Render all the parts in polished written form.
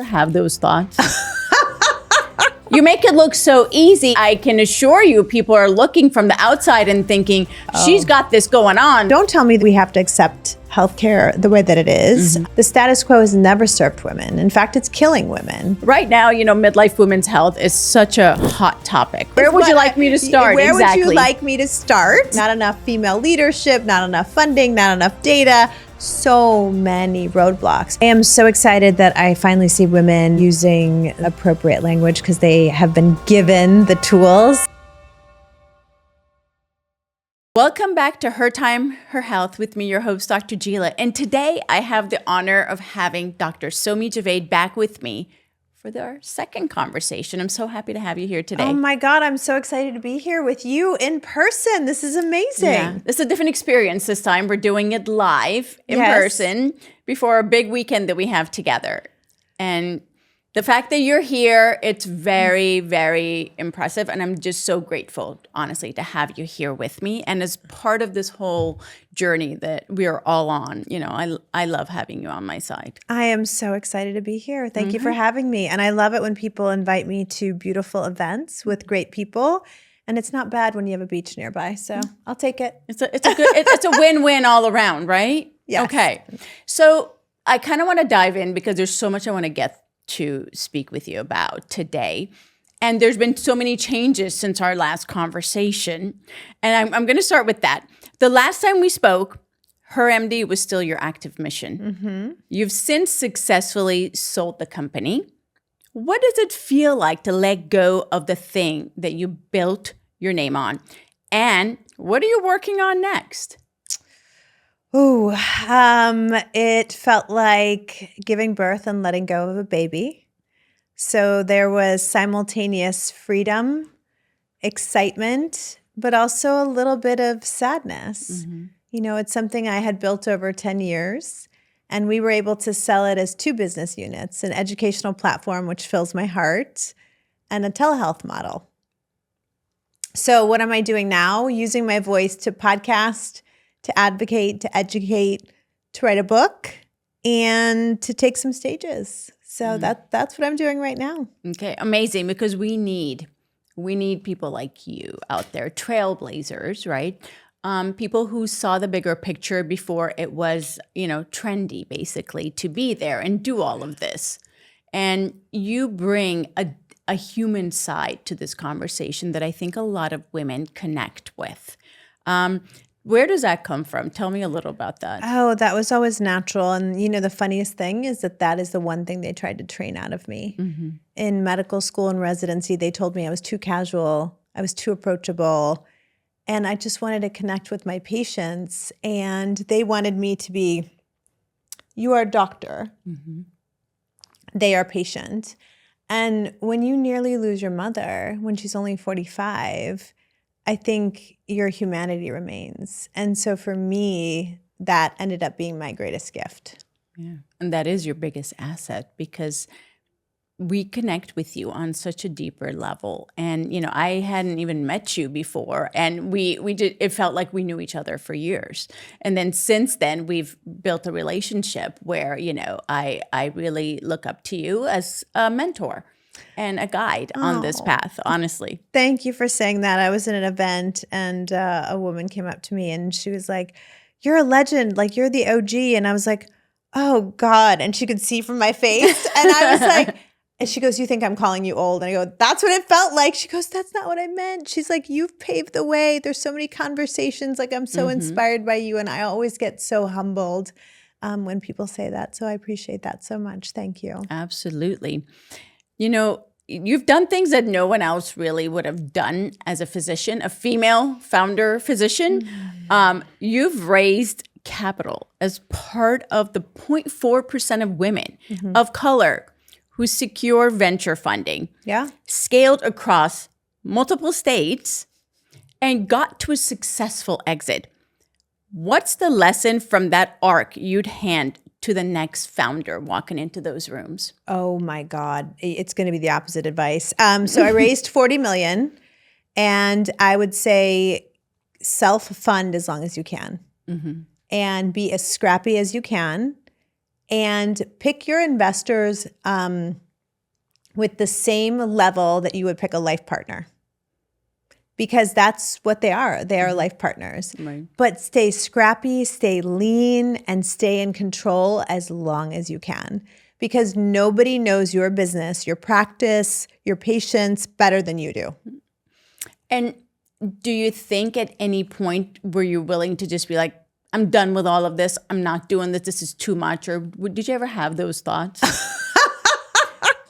ever have those thoughts? You make it look so easy. I can assure you people are looking from the outside and thinking, she's got this going on. Don't tell me we have to accept healthcare the way that it is. The status quo has never served women. In fact, it's killing women. Right now, midlife women's health is such a hot topic. Where would you like me to start? Where Exactly. would you like me to start? Not enough female leadership, not enough funding, not enough data. So many roadblocks. I am so excited that I finally see women using appropriate language because they have been given the tools. Welcome back to Her Time, Her Health with me, your host, Dr. Gila. And today I have the honor of having Dr. Somi Javaid back with me for our second conversation. I'm so happy to have you here today. Oh my God, I'm so excited to be here with you in person. This is amazing. Yeah, it's a different experience this time. We're doing it live in person before a big weekend that we have together. And the fact that you're here, it's very, very impressive. And I'm just so grateful, honestly, to have you here with me. And as part of this whole journey that we're all on, I love having you on my side. I am so excited to be here. Thank you for having me. And I love it when people invite me to beautiful events with great people. And it's not bad when you have a beach nearby. So I'll take it. It's a win-win all around, right? Yes. Okay. So I kind of want to dive in because there's so much I want to get to speak with you about today. And there's been so many changes since our last conversation. And I'm going to start with that. The last time we spoke, HerMD was still your active mission. You've since successfully sold the company. What does it feel like to let go of the thing that you built your name on? And what are you working on next? Ooh, it felt like giving birth and letting go of a baby. So there was simultaneous freedom, excitement, but also a little bit of sadness. It's something I had built over 10 years, and we were able to sell it as two business units, an educational platform, which fills my heart, and a telehealth model. So what am I doing now? Using my voice to podcast, to advocate, to educate, to write a book, and to take some stages. So that's what I'm doing right now. Okay, amazing, because we need people like you out there, trailblazers, right? People who saw the bigger picture before it was, trendy, basically, to be there and do all of this. And you bring a human side to this conversation that I think a lot of women connect with. Where does that come from? Tell me a little about that. Oh, that was always natural. And, the funniest thing is that is the one thing they tried to train out of me. In medical school and residency, they told me I was too casual, I was too approachable, and I just wanted to connect with my patients. And they wanted me to be, you are a doctor, they are patient. And when you nearly lose your mother when she's only 45, I think your humanity remains. And so for me, that ended up being my greatest gift. Yeah. And that is your biggest asset because we connect with you on such a deeper level. And, I hadn't even met you before. And it felt like we knew each other for years. And then since then, we've built a relationship where, I really look up to you as a mentor and a guide on this path, honestly. Thank you for saying that. I was in an event and a woman came up to me and she was like, "You're a legend, like you're the OG." And I was like, "Oh God." And she could see from my face. And I was like, and she goes, "You think I'm calling you old?" And I go, "That's what it felt like." She goes, "That's not what I meant." She's like, "You've paved the way. There's so many conversations. Like I'm so inspired by you." And I always get so humbled when people say that. So I appreciate that so much. Thank you. Absolutely. You've done things that no one else really would have done as a physician, a female founder physician. You've raised capital as part of the 0.4% of women of color who secure venture funding. Yeah. Scaled across multiple states and got to a successful exit. What's the lesson from that arc you'd hand to the next founder walking into those rooms? Oh my God. It's going to be the opposite advice. So I raised 40 million and I would say self-fund as long as you can and be as scrappy as you can and pick your investors with the same level that you would pick a life partner. Because that's what they are. They are life partners. Right. But stay scrappy, stay lean, and stay in control as long as you can. Because nobody knows your business, your practice, your patients better than you do. And do you think at any point were you willing to just be like, I'm done with all of this. I'm not doing this. This is too much. Or did you ever have those thoughts?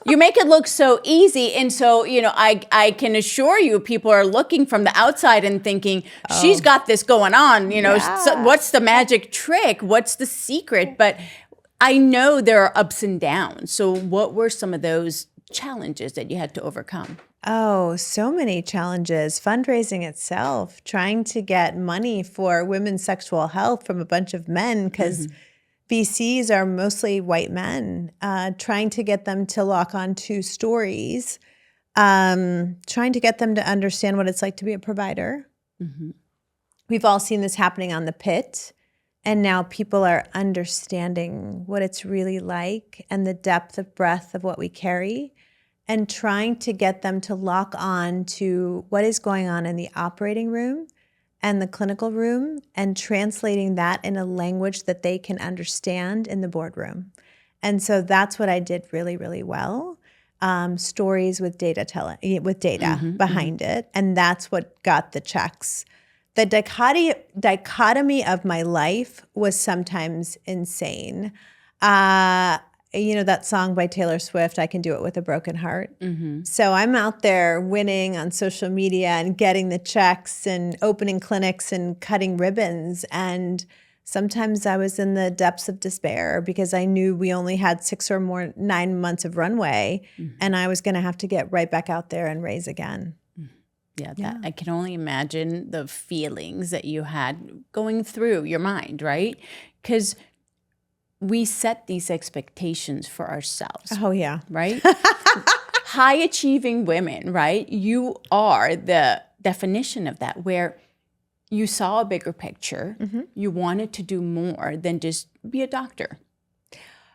You make it look so easy. And so, I can assure you people are looking from the outside and thinking, she's got this going on. So what's the magic trick? What's the secret? But I know there are ups and downs. So what were some of those challenges that you had to overcome? Oh, so many challenges. Fundraising itself, trying to get money for women's sexual health from a bunch of men, because VCs are mostly white men, trying to get them to lock on to stories, trying to get them to understand what it's like to be a provider. We've all seen this happening on The Pit, and now people are understanding what it's really like and the depth of breadth of what we carry, and trying to get them to lock on to what is going on in the operating room and the clinical room, and translating that in a language that they can understand in the boardroom. And so that's what I did really, really well. Stories with data behind it. And that's what got the checks. The dichotomy of my life was sometimes insane. That song by Taylor Swift, I Can Do It With a Broken Heart. So I'm out there winning on social media and getting the checks and opening clinics and cutting ribbons. And sometimes I was in the depths of despair because I knew we only had 9 months of runway, and I was going to have to get right back out there and raise again. Yeah, I can only imagine the feelings that you had going through your mind, right? Because we set these expectations for ourselves. Oh, yeah. Right? High achieving women, right? You are the definition of that, where you saw a bigger picture. You wanted to do more than just be a doctor.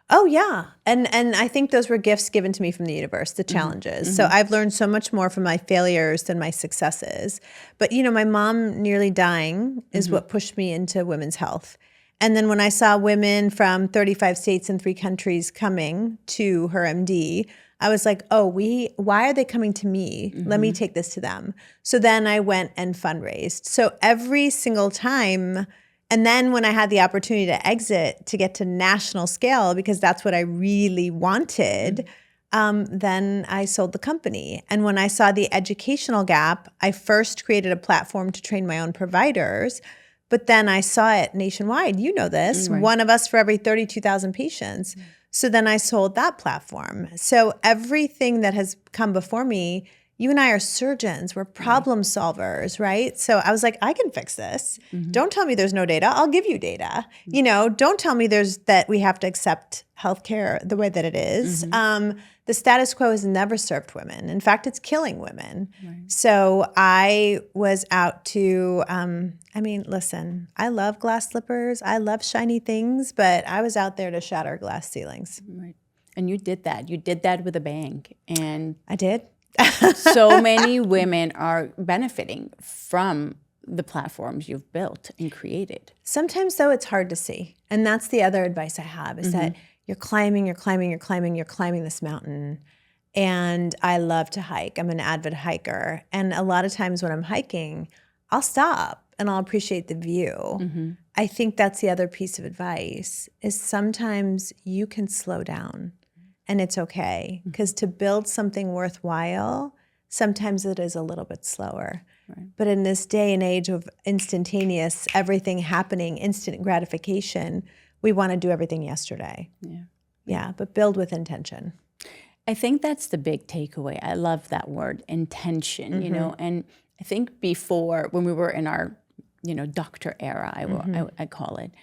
Oh, yeah. And I think those were gifts given to me from the universe, the challenges. So I've learned so much more from my failures than my successes. But, my mom nearly dying is what pushed me into women's health. And then when I saw women from 35 states and 3 countries coming to HerMD, I was like, oh, why are they coming to me? Let me take this to them. So then I went and fundraised. So every single time, and then when I had the opportunity to exit to get to national scale, because that's what I really wanted, then I sold the company. And when I saw the educational gap, I first created a platform to train my own providers. But then I saw it nationwide. You know this, one of us for every 32,000 patients. So then I sold that platform. So everything that has come before me, you and I are surgeons. We're problem solvers, right? So I was like, I can fix this. Don't tell me there's no data. I'll give you data. Don't tell me that we have to accept healthcare the way that it is. The status quo has never served women. In fact, it's killing women. So I was out to, listen, I love glass slippers. I love shiny things, but I was out there to shatter glass ceilings. Right. And you did that. You did that with a bang. And I did. So many women are benefiting from the platforms you've built and created. Sometimes, though, it's hard to see. And that's the other advice I have is that you're climbing this mountain. And I love to hike. I'm an avid hiker. And a lot of times when I'm hiking, I'll stop and I'll appreciate the view. I think that's the other piece of advice is sometimes you can slow down. And it's okay, because to build something worthwhile, sometimes it is a little bit slower. But in this day and age of instantaneous, everything happening, instant gratification, we want to do everything yesterday. Yeah, but build with intention. I think that's the big takeaway. I love that word, intention, and I think before, when we were in our, doctor era, I call it,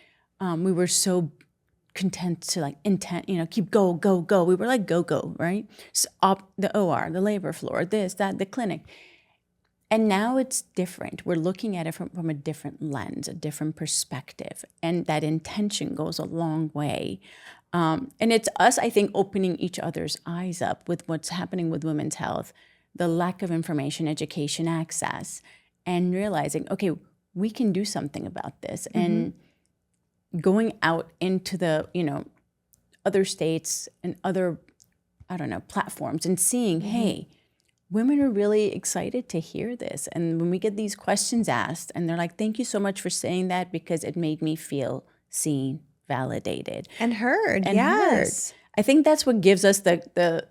we were so content to keep go. We were like go, right? So the OR, the labor floor, this, that, the clinic. And now it's different. We're looking at it from a different lens, a different perspective. And that intention goes a long way. And it's us, I think, opening each other's eyes up with what's happening with women's health, the lack of information, education, access, and realizing, okay, we can do something about this. And going out into the, other states and other, platforms and seeing, hey, women are really excited to hear this. And when we get these questions asked and they're like, thank you so much for saying that because it made me feel seen, validated. And heard, And yes. heard. I think that's what gives us the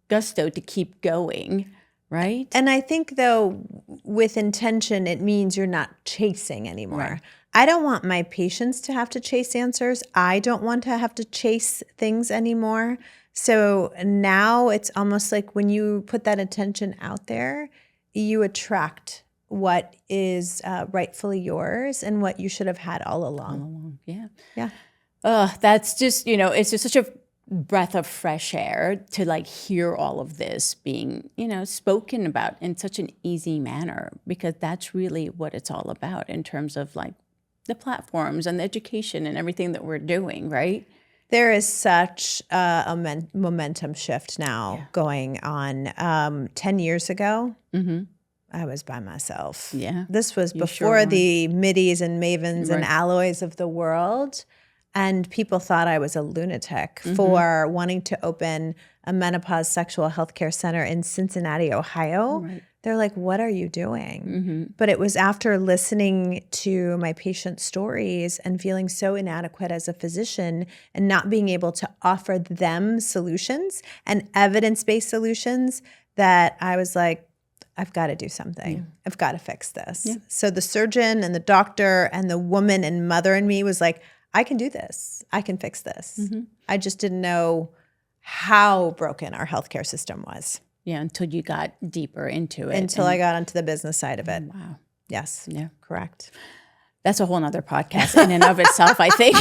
gusto to keep going, right? And I think, though, with intention, it means you're not chasing anymore. Right. I don't want my patients to have to chase answers. I don't want to have to chase things anymore. So now it's almost like when you put that intention out there, you attract what is rightfully yours and what you should have had all along. Yeah. Yeah. That's just, it's just such a breath of fresh air to hear all of this being, spoken about in such an easy manner, because that's really what it's all about in terms of the platforms and the education and everything that we're doing, right? There is such a momentum shift now going on. 10 years ago, I was by myself. Yeah. This was You before sure the Middies and Mavens and Right. Alloys of the world. And people thought I was a lunatic for wanting to open a menopause sexual health care center in Cincinnati, Ohio. Right. They're like, what are you doing? But it was after listening to my patients' stories and feeling so inadequate as a physician and not being able to offer them solutions and evidence-based solutions that I was like, I've got to do something. Yeah. I've got to fix this. Yeah. So the surgeon and the doctor and the woman and mother in me was like, I can do this. I can fix this. I just didn't know how broken our healthcare system was. Yeah, until you got deeper into it. Until I got onto the business side of it. Wow. Yes. Yeah. Correct. That's a whole nother podcast in and of itself, I think.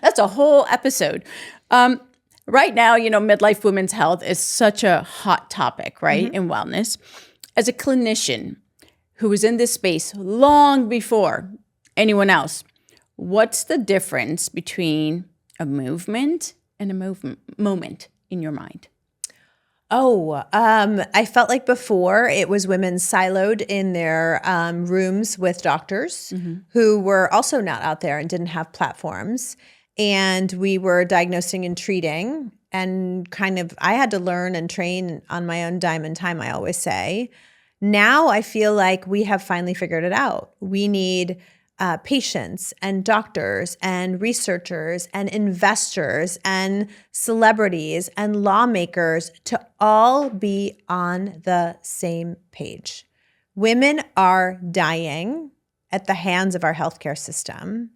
That's a whole episode. Right now, midlife women's health is such a hot topic, right, in wellness. As a clinician who was in this space long before anyone else, what's the difference between a movement and a moment in your mind? I felt like before it was women siloed in their rooms with doctors who were also not out there and didn't have platforms. And we were diagnosing and treating, and I had to learn and train on my own dime and time, I always say. Now I feel like we have finally figured it out. We need patients and doctors and researchers and investors and celebrities and lawmakers to all be on the same page. Women are dying at the hands of our healthcare system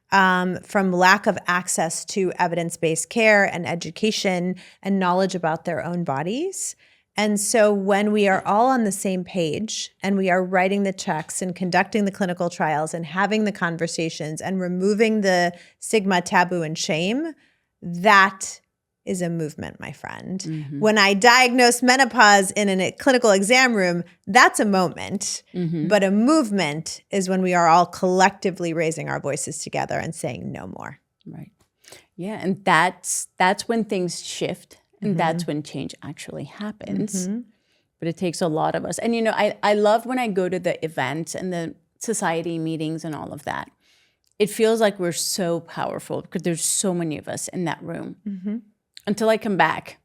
from lack of access to evidence-based care and education and knowledge about their own bodies. And so when we are all on the same page and we are writing the checks and conducting the clinical trials and having the conversations and removing the stigma, taboo, and shame, that is a movement, my friend. When I diagnose menopause in a clinical exam room, that's a moment. But a movement is when we are all collectively raising our voices together and saying no more. Right. Yeah, and that's when things shift. And that's when change actually happens. But it takes a lot of us. And, I love when I go to the events and the society meetings and all of that. It feels like we're so powerful because there's so many of us in that room. Until I come back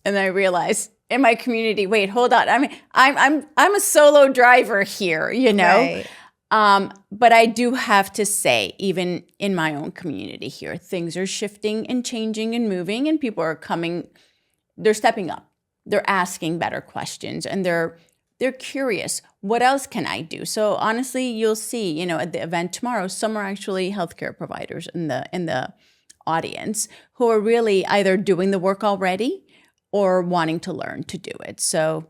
and I realize in my community, wait, hold on. I mean, I'm a solo driver here, Right. But I do have to say, even in my own community here, things are shifting and changing and moving, and people are coming. They're stepping up. They're asking better questions, and they're curious. What else can I do? So honestly, you'll see, at the event tomorrow, some are actually healthcare providers in the audience who are really either doing the work already or wanting to learn to do it. So,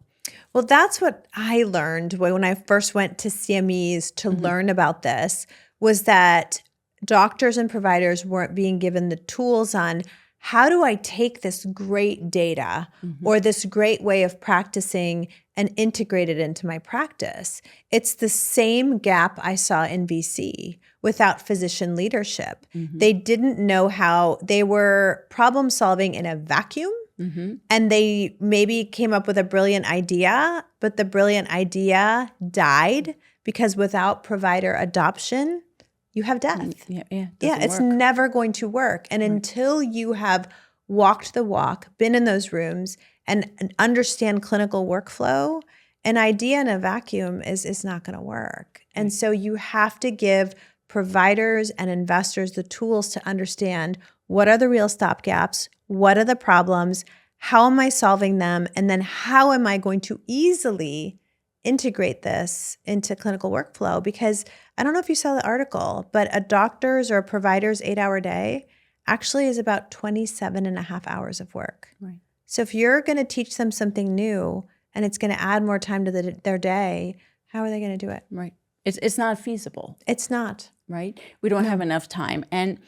well, that's what I learned when I first went to CMEs to learn about this, was that doctors and providers weren't being given the tools on how do I take this great data or this great way of practicing and integrate it into my practice? It's the same gap I saw in VC without physician leadership. They didn't know how, they were problem solving in a vacuum. And they maybe came up with a brilliant idea, but the brilliant idea died because without provider adoption, you have death. It's never going to work. And until you have walked the walk, been in those rooms, and understand clinical workflow, an idea in a vacuum is not going to work. And so you have to give providers and investors the tools to understand what are the real stopgaps, what are the problems, how am I solving them, and then how am I going to easily integrate this into clinical workflow? Because I don't know if you saw the article, but a doctor's or a provider's 8-hour day actually is about 27 and a half hours of work. Right. So if you're going to teach them something new and it's going to add more time to their day, how are they going to do it? Right. It's not feasible. It's not. Right? We don't have enough time. And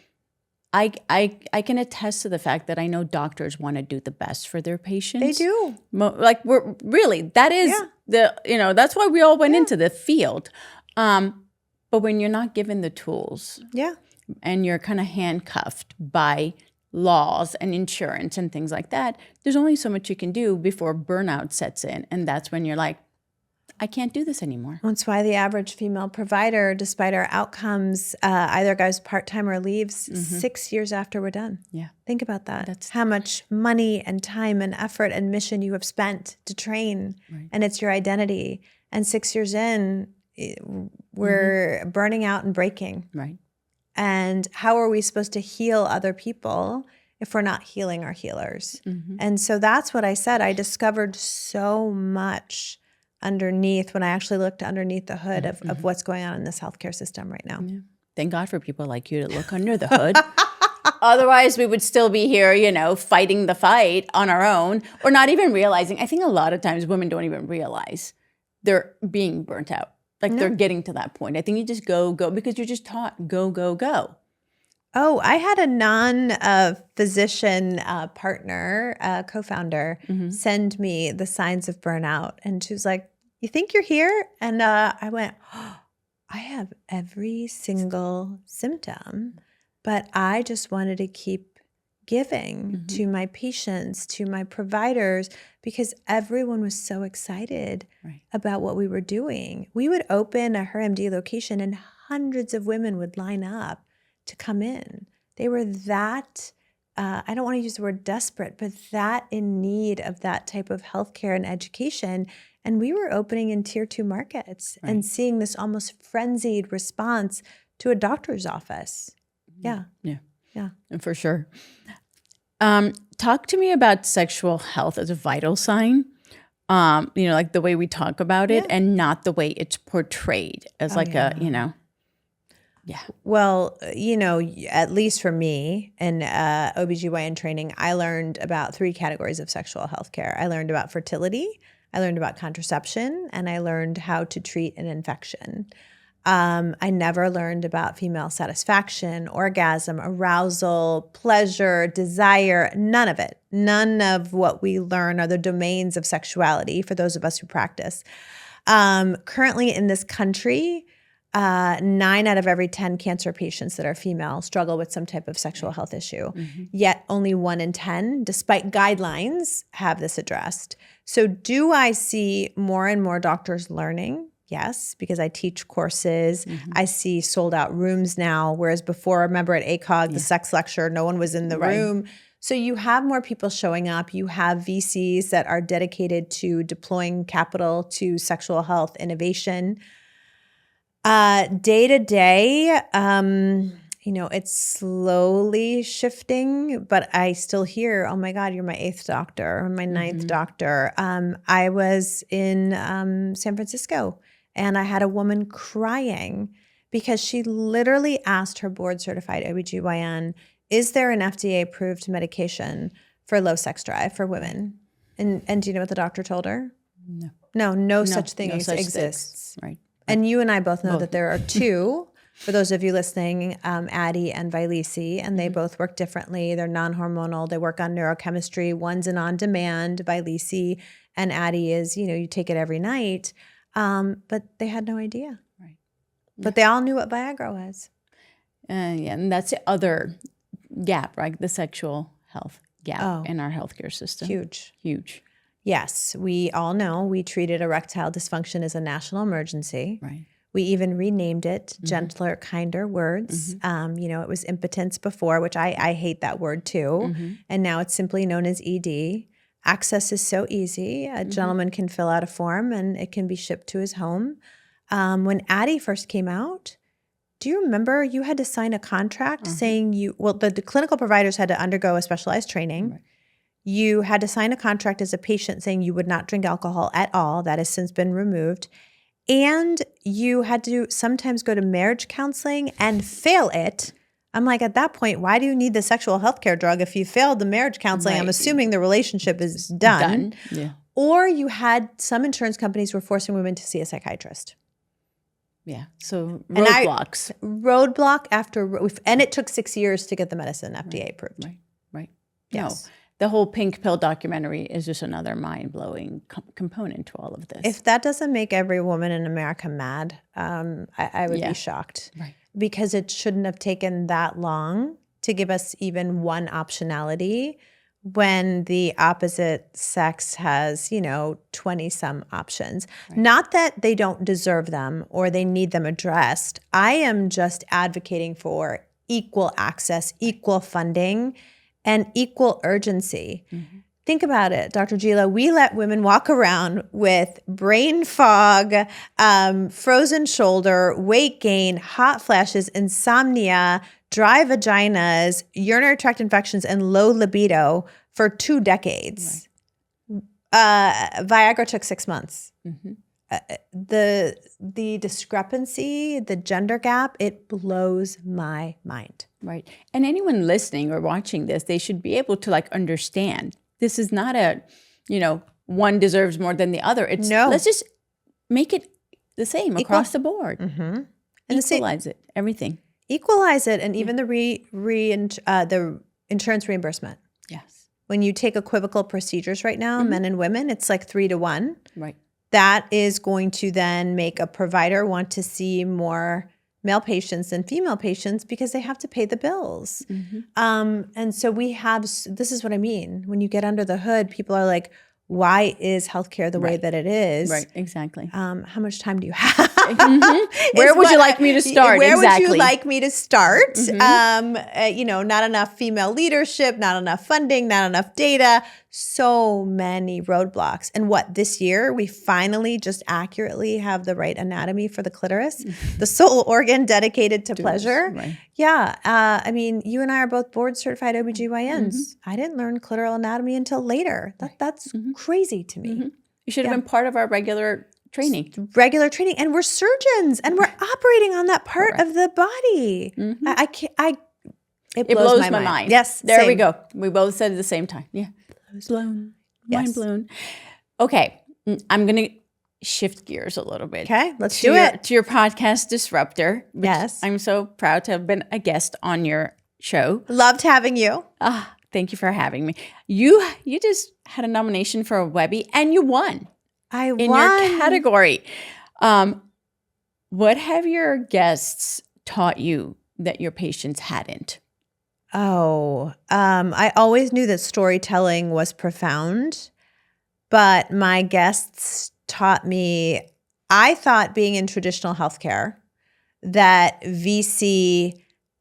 I can attest to the fact that I know doctors want to do the best for their patients. They do. Like we're really, that is that's why we all went into the field. But when you're not given the tools and you're kind of handcuffed by laws and insurance and things like that, there's only so much you can do before burnout sets in. And that's when you're like, I can't do this anymore. That's why the average female provider, despite our outcomes, either goes part-time or leaves 6 years after we're done. Yeah. Think about that. That's how much money and time and effort and mission you have spent to train. Right. And it's your identity. And 6 years in, we're burning out and breaking. Right. And how are we supposed to heal other people if we're not healing our healers? And so that's what I said. I discovered so much underneath when I actually looked underneath the hood of what's going on in this healthcare system right now. Yeah. Thank God for people like you to look under the hood. Otherwise, we would still be here, fighting the fight on our own or not even realizing. I think a lot of times women don't even realize they're being burnt out. Like they're getting to that point. I think you just go because you're just taught go, go, go. Oh, I had a non-physician partner, co-founder, send me the signs of burnout. And she was like, you think you're here? And I went, I have every single symptom, but I just wanted to keep giving to my patients, to my providers, because everyone was so excited about what we were doing. We would open a HerMD location and hundreds of women would line up to come in. They were that, I don't want to use the word desperate, but that in need of that type of healthcare and education. And we were opening in tier 2 markets and seeing this almost frenzied response to a doctor's office. Yeah. For sure. Talk to me about sexual health as a vital sign. Like the way we talk about it and not the way it's portrayed as Well, at least for me in OBGYN training, I learned about 3 categories of sexual health care. I learned about fertility, I learned about contraception, and I learned how to treat an infection. I never learned about female satisfaction, orgasm, arousal, pleasure, desire, none of it. None of what we learn are the domains of sexuality for those of us who practice. Currently in this country, 9 out of every 10 cancer patients that are female struggle with some type of sexual health issue. Yet only 1 in 10, despite guidelines, have this addressed. So do I see more and more doctors learning? Yes, because I teach courses. I see sold out rooms now, whereas before, remember at ACOG, the sex lecture, no one was in the room. So you have more people showing up. You have VCs that are dedicated to deploying capital to sexual health innovation. Day to day, it's slowly shifting, but I still hear, oh my God, you're my 8th doctor or my 9th doctor. I was in San Francisco and I had a woman crying because she literally asked her board certified OBGYN, is there an FDA approved medication for low sex drive for women? And do you know what the doctor told her? No such thing exists. Right. And you and I both know that there are 2 For those of you listening, Addie and Vyleesi, and they both work differently. They're non-hormonal. They work on neurochemistry. One's an on-demand, Vyleesi, and Addie is, you take it every night. But they had no idea. Right. But they all knew what Viagra was. Yeah, and that's the other gap, right? The sexual health gap in our healthcare system. Huge. Yes, we all know we treated erectile dysfunction as a national emergency. Right. We even renamed it gentler, kinder words. It was impotence before, which I hate that word too. And now it's simply known as ED. Access is so easy. A gentleman can fill out a form and it can be shipped to his home. When Addie first came out, do you remember you had to sign a contract saying the clinical providers had to undergo a specialized training. Right. You had to sign a contract as a patient saying you would not drink alcohol at all. That has since been removed. And you had to sometimes go to marriage counseling and fail it. I'm like, at that point, why do you need the sexual health care drug if you failed the marriage counseling? Right. I'm assuming the relationship is done. Yeah. Or you had some insurance companies were forcing women to see a psychiatrist. Yeah. So roadblocks. Roadblock after, and it took 6 years to get the medicine FDA approved. Right. Yes. No. The whole pink pill documentary is just another mind-blowing component to all of this. If that doesn't make every woman in America mad, I would be shocked. Right. Because it shouldn't have taken that long to give us even one optionality when the opposite sex has, 20-some options. Right. Not that they don't deserve them or they need them addressed. I am just advocating for equal access, equal funding, and equal urgency. Think about it, Dr. Gila. We let women walk around with brain fog, frozen shoulder, weight gain, hot flashes, insomnia, dry vaginas, urinary tract infections, and low libido for 2 decades. Right. Viagra took 6 months. The discrepancy, the gender gap, it blows my mind. Right. And anyone listening or watching this, they should be able to understand. This is not a, one deserves more than the other. It's let's just make it the same across the board. And equalize it, everything. Equalize it, and even the insurance reimbursement. Yes. When you take equivocal procedures right now, men and women, it's like 3-to-1. Right. That is going to then make a provider want to see more male patients than female patients because they have to pay the bills. And so this is what I mean. When you get under the hood, people are like, why is healthcare the way that it is? Right, exactly. How much time do you have? Where would you like me to start? Where would you like me to start? Not enough female leadership, not enough funding, not enough data. So many roadblocks. And this year we finally just accurately have the right anatomy for the clitoris, the sole organ dedicated to pleasure. Right. Yeah. You and I are both board certified OBGYNs. I didn't learn clitoral anatomy until later. That's crazy to me. You should have been part of our regular training. And we're surgeons and we're operating on that part of the body. It blows my mind. Yes. There we go. We both said it at the same time. Yeah. Blown. Mind blown. Okay. I'm going to shift gears a little bit. Okay. Let's do it. To your podcast Disruptor. Yes. I'm so proud to have been a guest on your show. Loved having you. Thank you for having me. You just had a nomination for a Webby and you won. I won. In your category. What have your guests taught you that your patients hadn't? I always knew that storytelling was profound, but my guests taught me, I thought being in traditional healthcare, that VC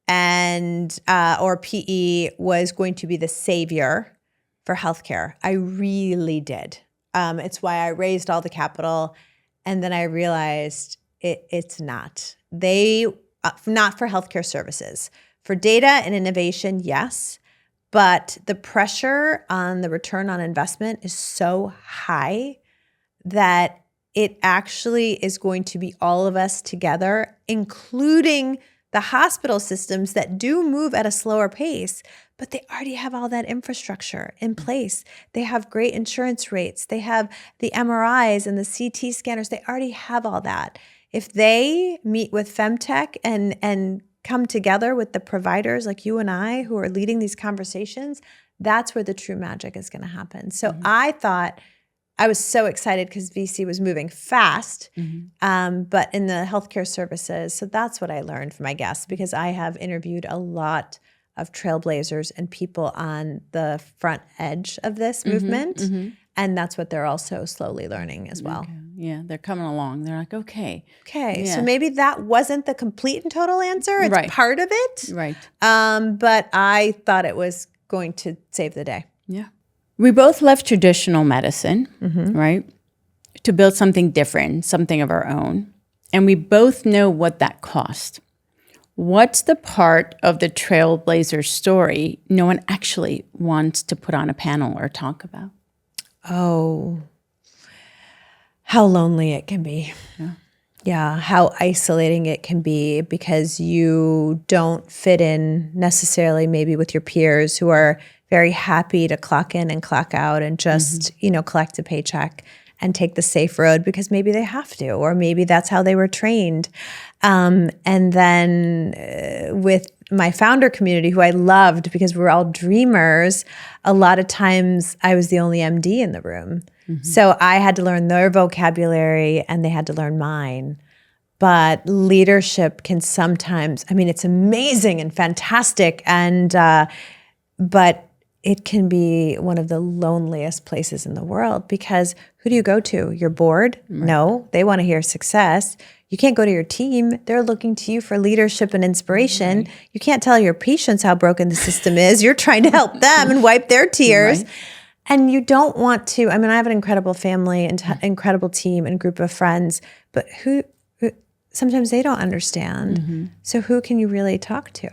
and or PE was going to be the savior for healthcare. I really did. It's why I raised all the capital, and then I realized it's not. Not for healthcare services. For data and innovation, yes, but the pressure on the return on investment is so high that it actually is going to be all of us together, including the hospital systems that do move at a slower pace, but they already have all that infrastructure in place. They have great insurance rates. They have the MRIs and the CT scanners. They already have all that. If they meet with Femtech and come together with the providers like you and I who are leading these conversations, that's where the true magic is going to happen. So I thought, I was so excited because VC was moving fast, but in the healthcare services. So that's what I learned from my guests, because I have interviewed a lot of trailblazers and people on the front edge of this movement. And that's what they're also slowly learning as well. Okay. Yeah, they're coming along. They're like, okay. So maybe that wasn't the complete and total answer. It's part of it. Right. But I thought it was going to save the day. Yeah. We both left traditional medicine, right, to build something different, something of our own. And we both know what that cost. What's the part of the trailblazer story no one actually wants to put on a panel or talk about? Oh, how lonely it can be. Yeah, how isolating it can be, because you don't fit in necessarily maybe with your peers who are very happy to clock in and clock out and just, collect a paycheck and take the safe road because maybe they have to, or maybe that's how they were trained. And then with my founder community, who I loved because we're all dreamers, a lot of times I was the only MD in the room. So I had to learn their vocabulary and they had to learn mine. But leadership can sometimes, it's amazing and fantastic, and but it can be one of the loneliest places in the world, because who do you go to? Your board? No, they want to hear success. You can't go to your team. They're looking to you for leadership and inspiration. You can't tell your patients how broken the system is. You're trying to help them and wipe their tears. And you don't want to, I have an incredible family and incredible team and group of friends, but who sometimes they don't understand. So who can you really talk to?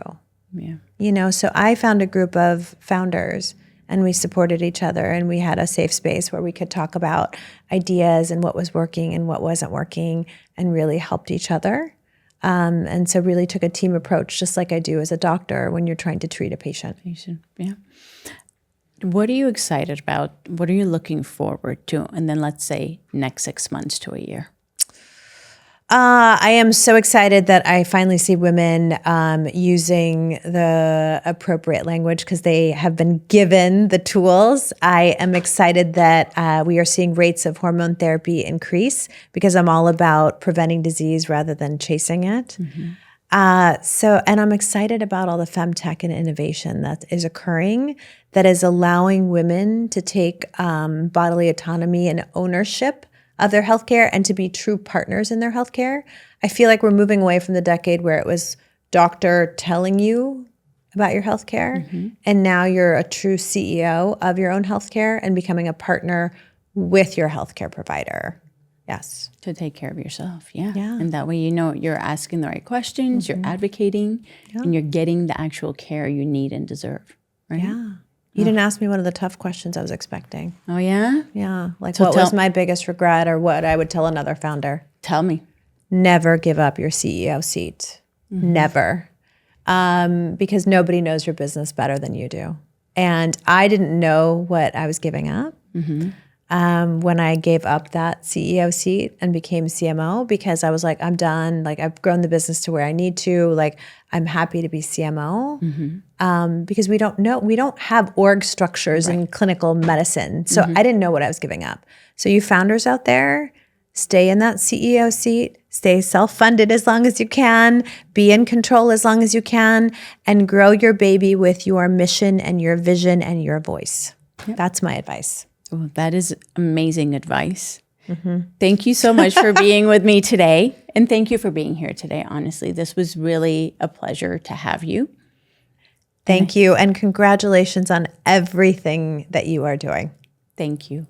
So I found a group of founders and we supported each other, and we had a safe space where we could talk about ideas and what was working and what wasn't working, and really helped each other. And so really took a team approach, just like I do as a doctor when you're trying to treat a patient. Yeah. What are you excited about? What are you looking forward to? And then let's say next 6 months to a year. I am so excited that I finally see women using the appropriate language because they have been given the tools. I am excited that we are seeing rates of hormone therapy increase, because I'm all about preventing disease rather than chasing it. And I'm excited about all the femtech and innovation that is occurring, that is allowing women to take bodily autonomy and ownership of their healthcare and to be true partners in their healthcare. I feel like we're moving away from the decade where it was doctor telling you about your healthcare, and now you're a true CEO of your own healthcare and becoming a partner with your healthcare provider. Yes. To take care of yourself, And that way you're asking the right questions, you're advocating, and you're getting the actual care you need and deserve, right? Yeah. You didn't ask me one of the tough questions I was expecting. Oh, yeah? Yeah. Like, so what was my biggest regret, or what I would tell another founder? Tell me. Never give up your CEO seat. Never. Because nobody knows your business better than you do. And I didn't know what I was giving up when I gave up that CEO seat and became CMO, because I was like, I'm done. Like, I've grown the business to where I need to. Like, I'm happy to be CMO because we don't have org structures in clinical medicine. So I didn't know what I was giving up. So you founders out there, stay in that CEO seat, stay self-funded as long as you can, be in control as long as you can, and grow your baby with your mission and your vision and your voice. That's my advice. Well, that is amazing advice. Thank you so much for being with me today. And thank you for being here today. Honestly, this was really a pleasure to have you. Thank you. And congratulations on everything that you are doing. Thank you.